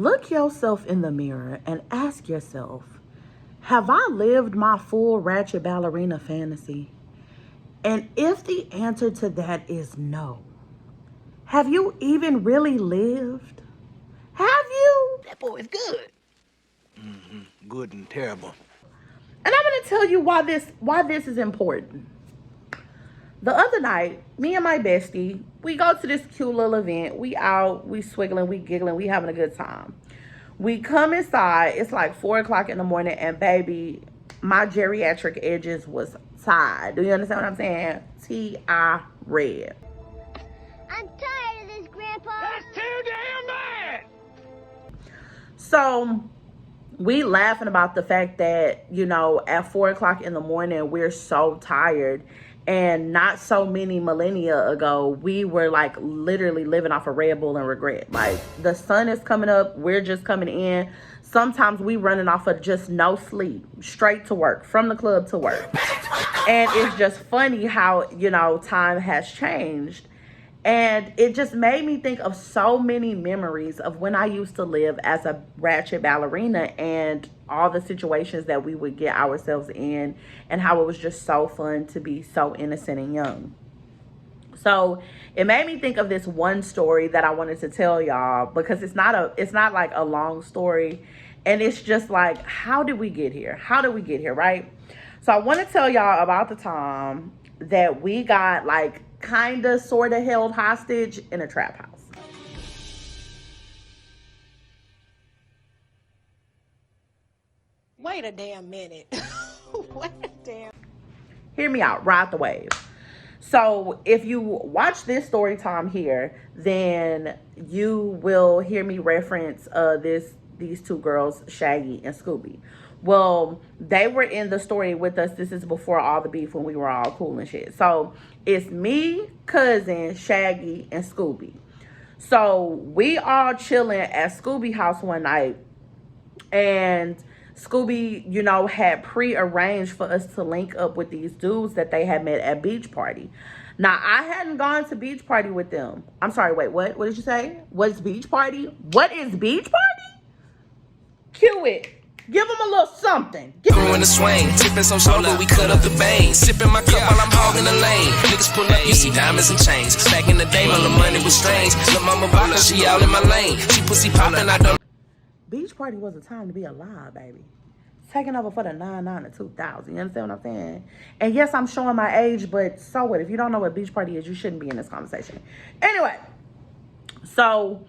Look yourself in the mirror and ask yourself, have I lived my full ratchet ballerina fantasy? And if the answer to that is no, have you even really lived? Have you? That boy is good. Good and terrible. And I'm gonna tell you why this is important. The other night, me and my bestie, we go to this cute little event. We out, we swiggling, we giggling, we having a good time. We come inside, it's like 4 o'clock in the morning, and baby, my geriatric edges was tied. Do you understand what I'm saying? T-I red. I'm tired of this, Grandpa. That's too damn bad. So we laughing about the fact that, you know, at 4 o'clock in the morning, we're so tired. And not so many millennia ago, we were like literally living off a Red Bull and regret. Like, the sun is coming up, we're just coming in. Sometimes we running off of just no sleep, straight to work, from the club to work. And it's just funny how, you know, time has changed. And it just made me think of so many memories of when I used to live as a ratchet ballerina and all the situations that we would get ourselves in, and how it was just so fun to be so innocent and young. So it made me think of this one story that I wanted to tell y'all, because it's not like a long story, and it's just like, how did we get here? How did we get here, right? So I want to tell y'all about the time that we got like kind of sort of held hostage in a trap house. Wait a damn minute. Wait a damn. Hear me out, ride the wave. So if you watch this story time here, then you will hear me reference these two girls, Shaggy and Scooby. Well, they were in the story with us. This is before all the beef, when we were all cool and shit. So it's me, cousin, Shaggy, and Scooby. So we all chilling at Scooby house one night, and Scooby, you know, had pre-arranged for us to link up with these dudes that they had met at Beach Party. Now, I hadn't gone to Beach Party with them. I'm sorry, wait, what? What did you say? What's Beach Party? What is Beach Party? Cue it. Give them a little something. Go in the swing, tipping so slow that we cut up the veins. Sipping my cup while I'm hogging the lane. Niggas pull up, you see diamonds and chains. Back in the day, when the money was strange. Lil' mama ballin', she all in my lane. She pussy poppin', I don't. Beach Party was a time to be alive, baby. Taking over for the 99 and 2000. You understand what I'm saying? And yes, I'm showing my age, but so what? If you don't know what Beach Party is, you shouldn't be in this conversation. Anyway, so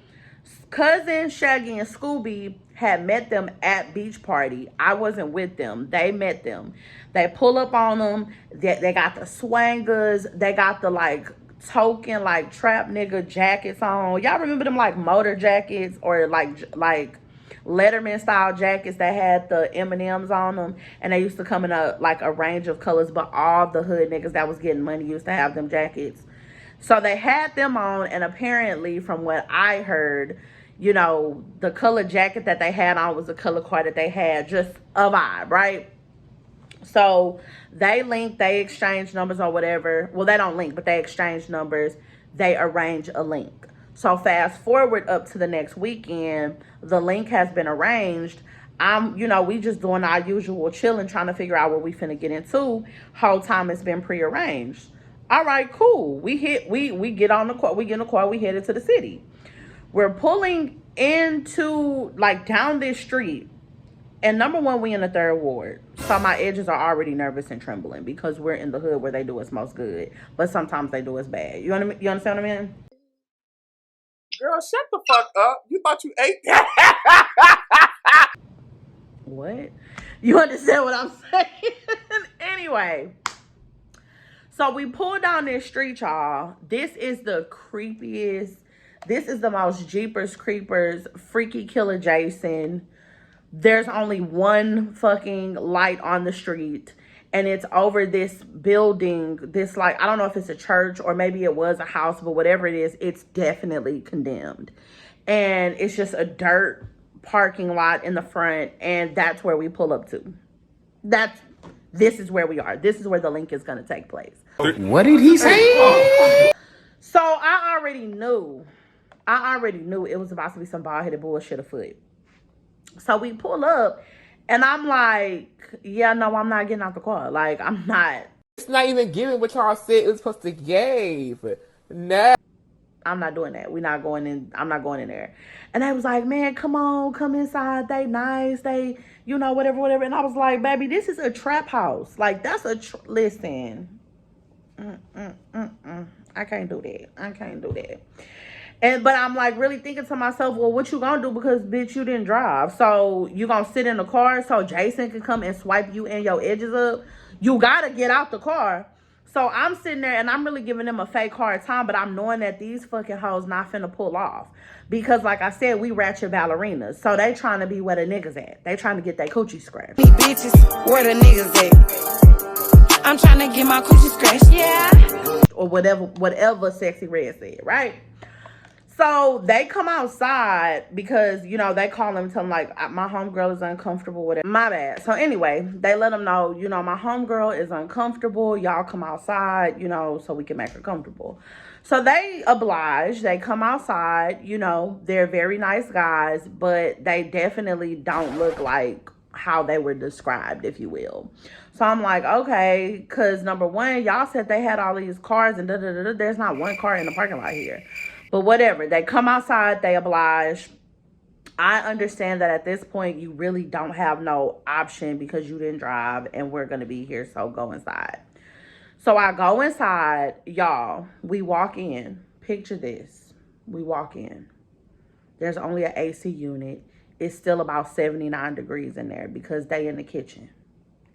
cousin Shaggy and Scooby had met them at Beach Party. I wasn't with them. They met them. They pull up on them. They got the swangers. They got the like token like trap nigga jackets on. Y'all remember them like motor jackets, or like Letterman style jackets that had the M&Ms on them, and they used to come in a range of colors, but all the hood niggas that was getting money used to have them jackets. So they had them on, and apparently from what I heard, you know, the color jacket that they had on was the color card that they had, just a vibe, right? So they link, they exchange numbers or whatever. Well, they don't link, but they exchange numbers. They arrange a link. So fast forward up to the next weekend, the link has been arranged. You know, we just doing our usual chilling, trying to figure out what we finna get into. Whole time it's been prearranged. All right, cool. We get on the car, we get in the car, we headed to the city. We're pulling into like down this street. And number one, we in the 3rd ward. So my edges are already nervous and trembling, because we're in the hood where they do us most good, but sometimes they do us bad. You understand what I mean? Girl, shut the fuck up. You thought you ate that? What? You understand what I'm saying? Anyway. So we pull down this street, y'all. This is the creepiest. This is the most Jeepers Creepers, freaky killer Jason. There's only one fucking light on the street, and it's over this building, this like, I don't know if it's a church or maybe it was a house, but whatever it is, it's definitely condemned. And it's just a dirt parking lot in the front, and that's where we pull up to. This is where we are. This is where the link is going to take place. What did he say? So I already knew I already knew it was about to be some bald-headed bullshit afoot. So we pull up, and I'm like, yeah, no, I'm not getting out the car. Like, I'm not. It's not even giving what y'all said it was supposed to give. No. I'm not doing that. We're not going in. I'm not going in there. And they was like, man, come on, come inside. They nice. They, you know, whatever, whatever. And I was like, baby, this is a trap house. Like, that's a, listen. I can't do that. I can't do that. But I'm like really thinking to myself, well, what you gonna do? Because bitch, you didn't drive. So you gonna sit in the car so Jason can come and swipe you and your edges up? You gotta get out the car. So I'm sitting there and I'm really giving them a fake hard time, but I'm knowing that these fucking hoes not finna pull off. Because like I said, we ratchet ballerinas. So they trying to be where the niggas at. They trying to get their coochie scratched. Me bitches, where the niggas at? I'm trying to get my coochie scratched, yeah. Or whatever Sexy Red said, right? So they come outside because, you know, they call them, tell them like, my homegirl is uncomfortable with it. My bad. So anyway, they let them know, you know, my homegirl is uncomfortable. Y'all come outside, you know, so we can make her comfortable. So they oblige. They come outside, you know, they're very nice guys, but they definitely don't look like how they were described, if you will. So I'm like, okay, because number one, y'all said they had all these cars and da-da-da-da. There's not one car in the parking lot here. But whatever, they come outside, they oblige. I understand that at this point, you really don't have no option because you didn't drive and we're going to be here, so go inside. So I go inside, y'all, we walk in. Picture this. We walk in. There's only an AC unit. It's still about 79 degrees in there because they in the kitchen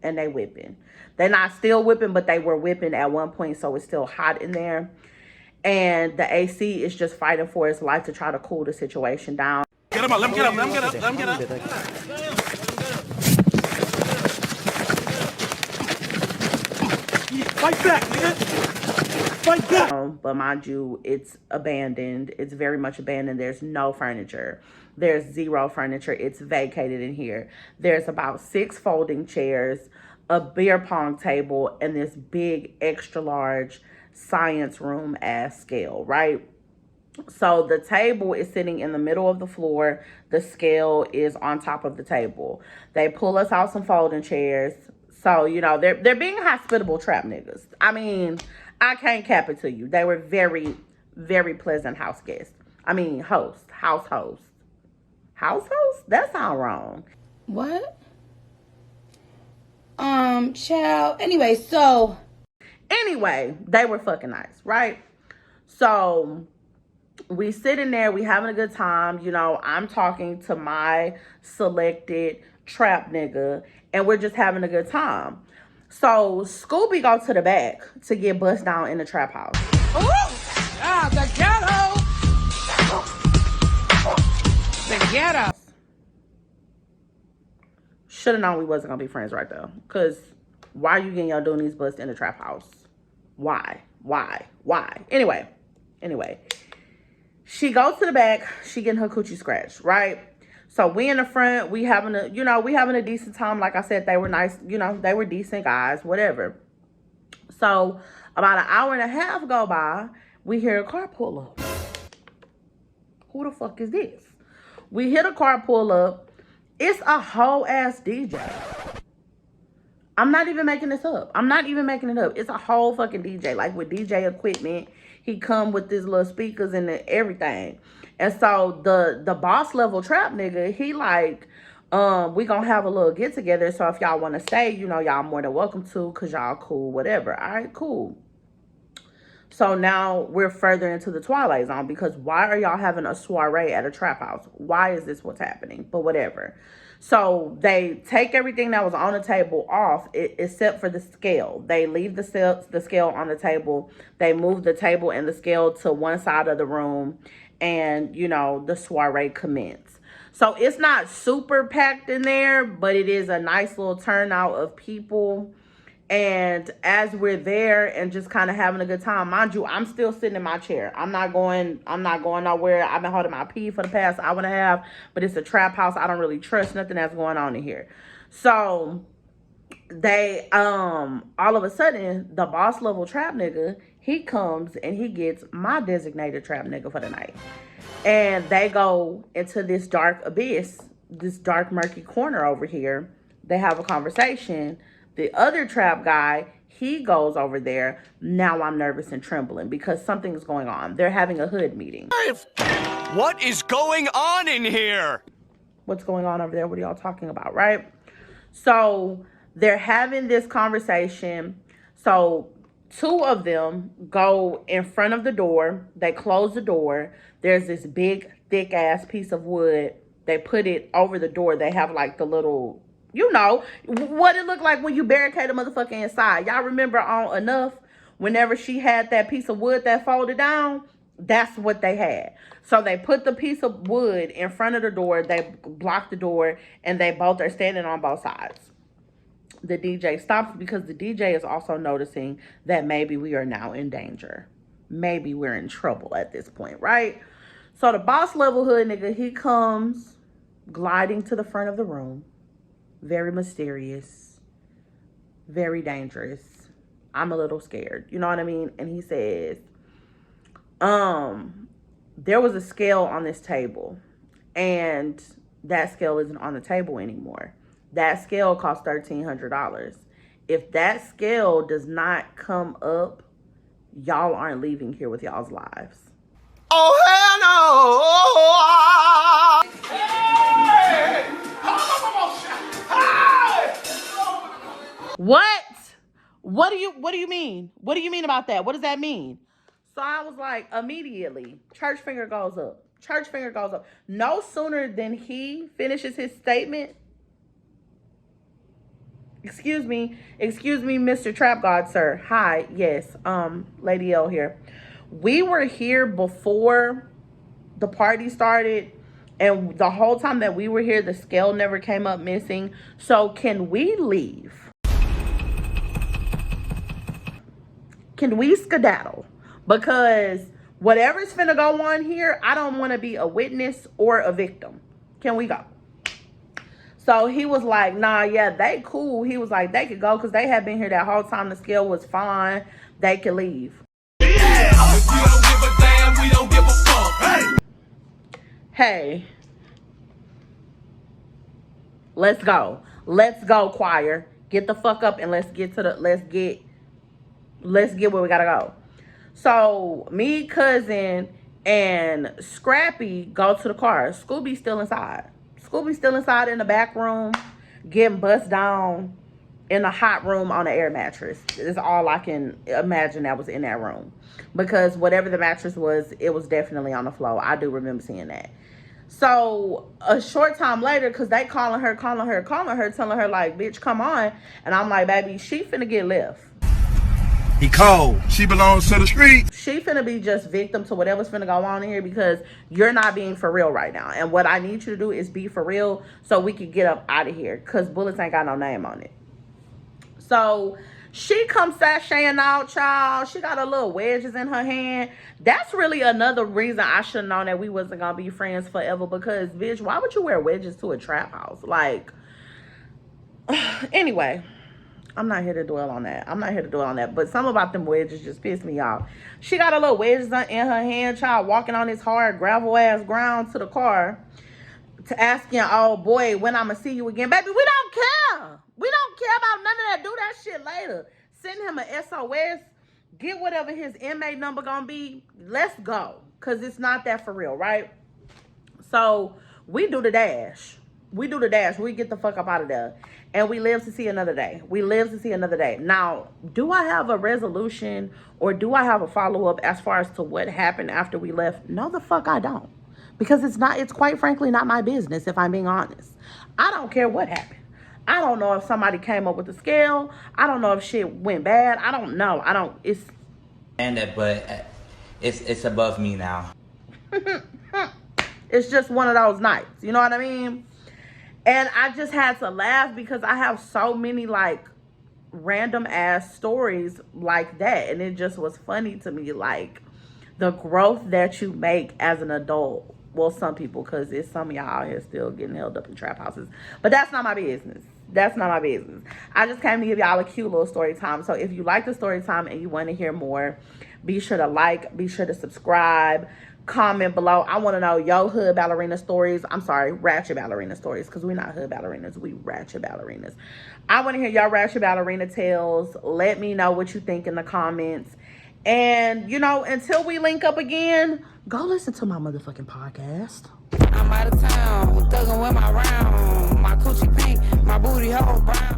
and they whipping. They're not still whipping, but they were whipping at one point, so it's still hot in there. And the AC is just fighting for its life to try to cool the situation down. Get him up, let him get up, let him get up, let him get up. Fight back, nigga. Fight back. But mind you, it's abandoned. It's very much abandoned. There's no furniture. There's zero furniture. It's vacated in here. There's about 6 folding chairs, a beer pong table, and this big extra large science room ass scale, right? So the table is sitting in the middle of the floor. The scale is on top of the table. They pull us out some folding chairs. So, you know, they're being hospitable trap niggas. I mean, I can't cap it to you. They were very, very pleasant house guests. I mean, house host. House host? That sounds wrong. What? Child. Anyway, so... Anyway, they were fucking nice, right? So we sitting there, we having a good time. You know, I'm talking to my selected trap nigga, and we're just having a good time. So Scooby go to the back to get bust down in the trap house. Oh, the ghetto. The ghetto. Should have known we wasn't gonna be friends right there. Cause why are you getting your doonies bust in the trap house? Why? Anyway. She goes to the back. She getting her coochie scratched, right? So we in the front. We having a decent time. Like I said, they were nice. You know, they were decent guys, whatever. So about an hour and a half go by. We hear a car pull up. Who the fuck is this? We hear the car pull up. It's a whole ass DJ. I'm not even making this up. I'm not even making it up. It's a whole fucking DJ, like with DJ equipment. He come with his little speakers and everything. And so the boss level trap nigga, he like, we gonna have a little get together. So if y'all want to stay, you know, y'all more than welcome to, cause y'all cool, whatever. All right, cool. So now we're further into the Twilight Zone because why are y'all having a soiree at a trap house? Why is this what's happening? But whatever. So they take everything that was on the table off except for the scale. They leave the scale on the table. They move the table and the scale to one side of the room, and, you know, the soiree commence. So it's not super packed in there, but it is a nice little turnout of people. And as we're there and just kind of having a good time, mind you, I'm still sitting in my chair. I'm not going nowhere. I've been holding my pee for the past hour and a half, but it's a trap house. I don't really trust nothing that's going on in here. So they, all of a sudden, the boss level trap nigga, he comes and he gets my designated trap nigga for the night. And they go into this dark abyss, this dark murky corner over here. They have a conversation. The other trap guy, he goes over there. Now I'm nervous and trembling because something's going on. They're having a hood meeting. What is going on in here? What's going on over there? What are y'all talking about, right? So they're having this conversation. So two of them go in front of the door. They close the door. There's this big, thick ass piece of wood. They put it over the door. They have like the little, you know, what it looked like when you barricade a motherfucker inside. Y'all remember on Enough, whenever she had that piece of wood that folded down? That's what they had. So they put the piece of wood in front of the door. They blocked the door, and they both are standing on both sides. The DJ stops because the DJ is also noticing that maybe we are now in danger. Maybe we're in trouble at this point, right? So the boss level hood nigga, he comes gliding to the front of the room. Very mysterious. Very dangerous. I'm a little scared. You know what I mean? And he says, there was a scale on this table, and that scale isn't on the table anymore. That scale cost $1,300. If that scale does not come up, y'all aren't leaving here with y'all's lives. Oh, hell no! Hey! What? What do you mean? What do you mean about that? What does that mean? So I was like, immediately, church finger goes up. Church finger goes up. No sooner than he finishes his statement. Excuse me, Mr. Trap God, sir. Hi, yes, Lady L here. We were here before the party started, and the whole time that we were here, the scale never came up missing. So can we leave? Can we skedaddle? Because whatever's finna go on here, I don't want to be a witness or a victim. Can we go? So he was like, nah, yeah, they cool. He was like, they could go because they had been here that whole time. The scale was fine. They could leave. Yeah! If we don't give a damn, we don't give a fuck. Hey. Let's go. Let's go, choir. Get the fuck up and let's get where we gotta go. So me, cousin, and Scrappy go to the car. Scooby's still inside. Scooby's still inside in the back room, getting bust down in the hot room on the air mattress. Is all I can imagine that was in that room. Because whatever the mattress was, it was definitely on the floor. I do remember seeing that. So a short time later, because they calling her, telling her like, bitch, come on. And I'm like, baby, she finna get left. He cold. She belongs to the street. She finna be just victim to whatever's finna go on in here because you're not being for real right now. And what I need you to do is be for real so we can get up out of here because bullets ain't got no name on it. So she comes sashaying out, child. She got her little wedges in her hand. That's really another reason I should have known that we wasn't gonna be friends forever because, bitch, why would you wear wedges to a trap house? Like, anyway. I'm not here to dwell on that. But some about them wedges just pissed me off. She got a little wedges in her hand, child, walking on this hard gravel-ass ground to the car, to asking, oh, boy, when I'm going to see you again. Baby, we don't care. We don't care about none of that. Do that shit later. Send him an SOS. Get whatever his inmate number going to be. Let's go. Because it's not that for real, right? So we do the dash. We get the fuck up out of there. And we live to see another day. Now, do I have a resolution or do I have a follow-up as far as to what happened after we left? No, the fuck I don't. Because it's quite frankly not my business, if I'm being honest. I don't care what happened. I don't know if somebody came up with the scale. I don't know if shit went bad. I don't know. But it's above me now. It's just one of those nights. You know what I mean? And I just had to laugh because I have so many like random ass stories like that. And it just was funny to me, like the growth that you make as an adult. Well, some people, because it's some of y'all out here still getting held up in trap houses. But that's not my business. I just came to give y'all a cute little story time. So if you like the story time and you want to hear more, be sure to like, be sure to subscribe, comment below. I want to know your hood ballerina stories. I'm sorry, ratchet ballerina stories, because we're not hood ballerinas. We ratchet ballerinas. I want to hear your ratchet ballerina tales. Let me know what you think in the comments. And, you know, until we link up again, go listen to my motherfucking podcast. I'm out of town, thugging with my round. My coochie pink, my booty hole brown.